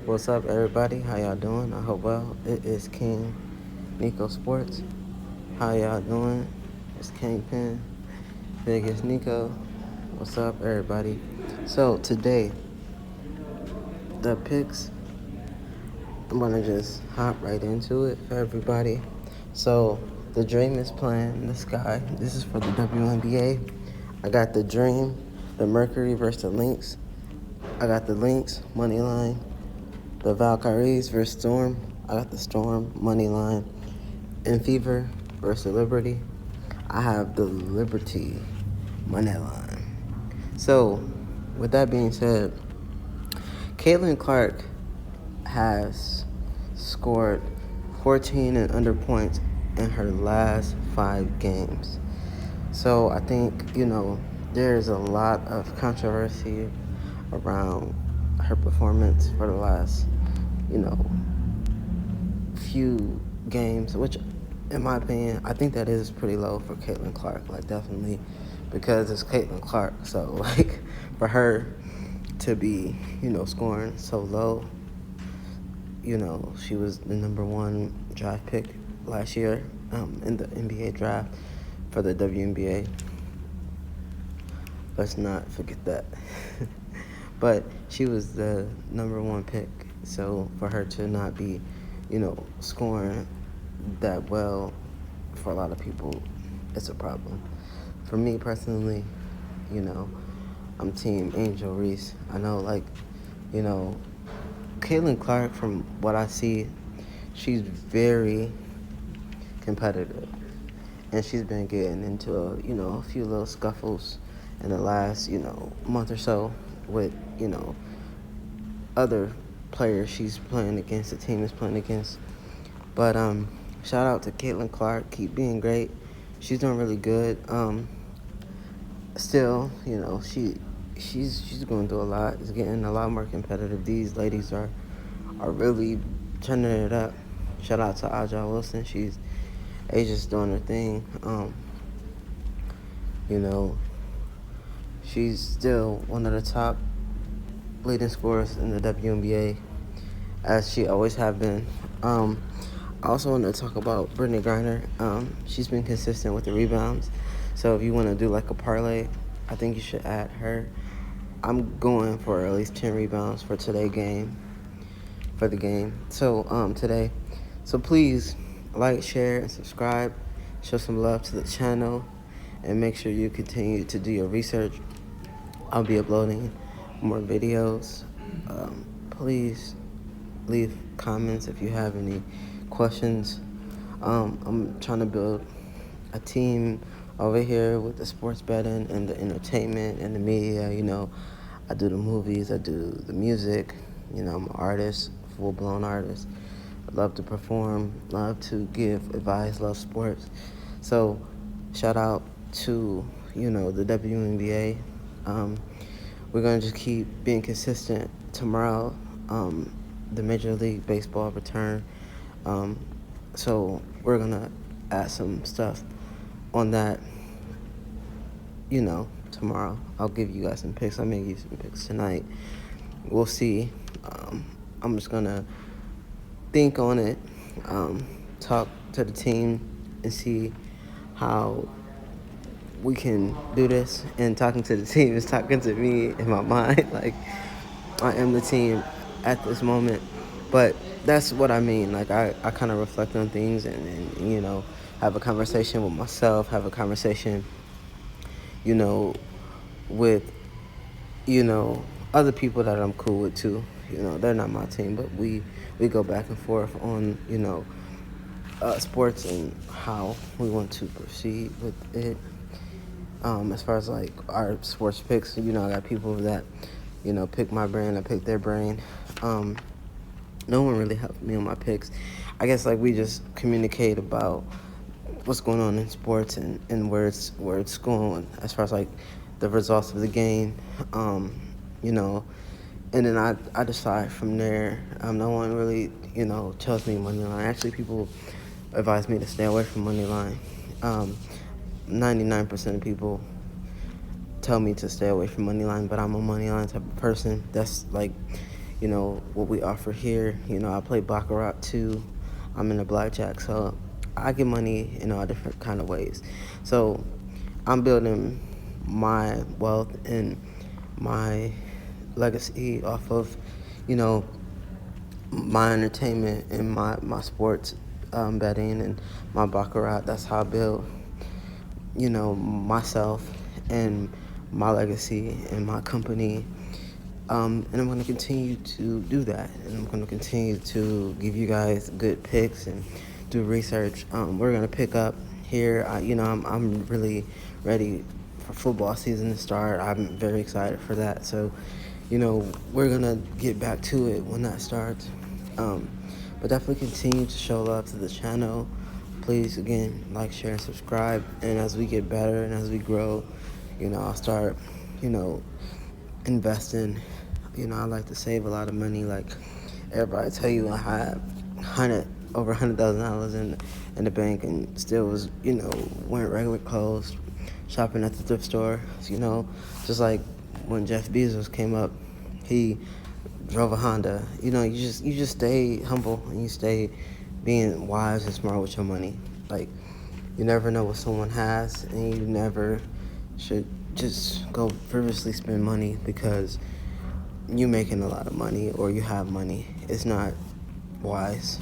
What's up, everybody? How y'all doing? I hope well. It is King Nico Sports. How y'all doing? It's Kingpin, Biggest Nico. What's up, everybody? So today, the picks. I'm gonna just hop right into it for everybody. So the Dream is playing in the sky. This is for the Wnba. I got the Dream, the Mercury versus the Lynx. I got the Lynx money line. The Valkyries versus Storm. I got the Storm money line. And Fever versus Liberty. I have the Liberty money line. So, with that being said, Caitlin Clark has scored 14 and under points in her last 5 games. So I think, there's a lot of controversy around her performance for the last, few games, which in my opinion, I think that is pretty low for Caitlin Clark, definitely, because it's Caitlin Clark. So for her to be, scoring so low, she was the number 1 draft pick last year in the NBA draft for the WNBA. Let's not forget that. But she was the number 1 pick. So for her to not be, scoring that well, for a lot of people, it's a problem. For me personally, I'm team Angel Reese. I know, Caitlin Clark, from what I see, she's very competitive. And she's been getting into, a few little scuffles in the last, month or so with, other players she's playing against, the team is playing against. But shout out to Caitlin Clark. Keep being great. She's doing really good. Still, she's going through a lot. It's getting a lot more competitive. These ladies are really turning it up. Shout out to Aja Wilson. She's just doing her thing. She's still one of the top leading scorers in the WNBA, as she always have been. I also want to talk about Brittany Griner. She's been consistent with the rebounds. So if you want to do a parlay, I think you should add her. I'm going for at least 10 rebounds for the game. So today. So please like, share, and subscribe. Show some love to the channel, and make sure you continue to do your research. I'll be uploading more videos. Please leave comments if you have any questions. I'm trying to build a team over here with the sports betting and the entertainment and the media. I do the movies, I do the music. I'm an artist, full-blown artist. I love to perform, love to give advice, love sports. So shout out to, the WNBA. We're going to just keep being consistent. Tomorrow, the Major League Baseball return. So we're going to add some stuff on that, tomorrow. I'll give you guys some picks. I may give you some picks tonight. We'll see. I'm just going to think on it, talk to the team, and see how we can do this. And talking to the team is talking to me in my mind. I am the team at this moment. But that's what I mean. I kind of reflect on things and have a conversation with myself, have a conversation, with, other people that I'm cool with too. They're not my team, but we go back and forth on, sports and how we want to proceed with it. As far as our sports picks, I got people that, pick my brain, I pick their brain. No one really helped me on my picks. I guess we just communicate about what's going on in sports and where it's going as far as the results of the game. And then I decide from there. No one really, tells me money line. Actually, people advise me to stay away from money line. 99% of people tell me to stay away from money line, but I'm a money line type of person. That's what we offer here. I play baccarat too. I'm in the blackjack, so I get money in all different kind of ways. So I'm building my wealth and my legacy off of, you know, my entertainment and my sports betting and my baccarat. That's how I build, myself and my legacy and my company. And I'm going to continue to do that. And I'm going to continue to give you guys good picks and do research. We're going to pick up here. I'm really ready for football season to start. I'm very excited for that. So, we're going to get back to it when that starts. But definitely continue to show love to the channel. Please, again, like, share, and subscribe. And as we get better and as we grow, I'll start, investing. I like to save a lot of money. Like everybody tell you, I had over $100,000 in the bank and still was, wearing regular clothes, shopping at the thrift store. Just like when Jeff Bezos came up, he drove a Honda. You just stay humble and you stay being wise and smart with your money. Like you never know what someone has, and you never should just go frivolously spend money because you making a lot of money or you have money. It's not wise.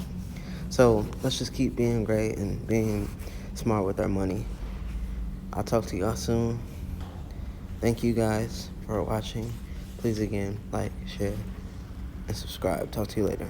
So let's just keep being great and being smart with our money. I'll talk to y'all soon. Thank you guys for watching. Please again, like, share, and subscribe. Talk to you later.